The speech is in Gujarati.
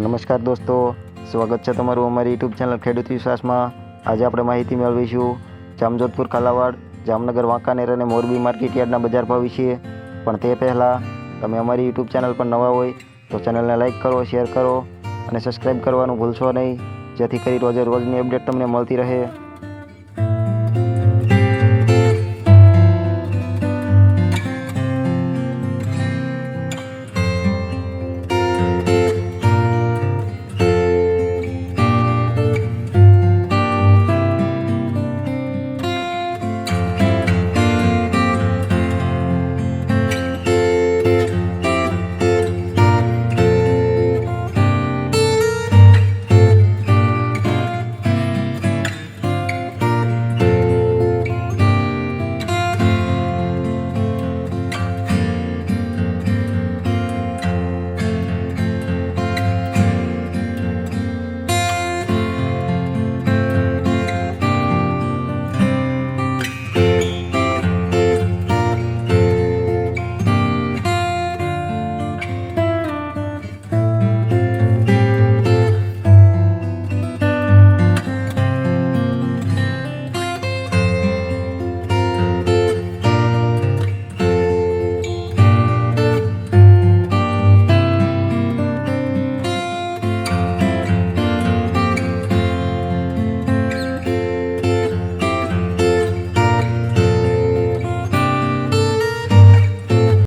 નમસ્કાર દોસ્તો, સ્વાગત છે તમારું અમારી યુટ્યુબ ચેનલ ખેડૂત વિશ્વાસમાં। આજે આપણે માહિતી મેળવીશું જામજોધપુર, કાલાવાડ, જામનગર, વાંકાનેર અને મોરબી માર્કેટ યાર્ડના બજાર ભાવ વિશે। પણ તે પહેલાં તમે અમારી યુટ્યુબ ચેનલ પર નવા હોય તો ચેનલને લાઇક કરો, શેર કરો અને સબસ્ક્રાઈબ કરવાનું ભૂલશો નહીં, જેથી કરી રોજે રોજની અપડેટ તમને મળતી રહે।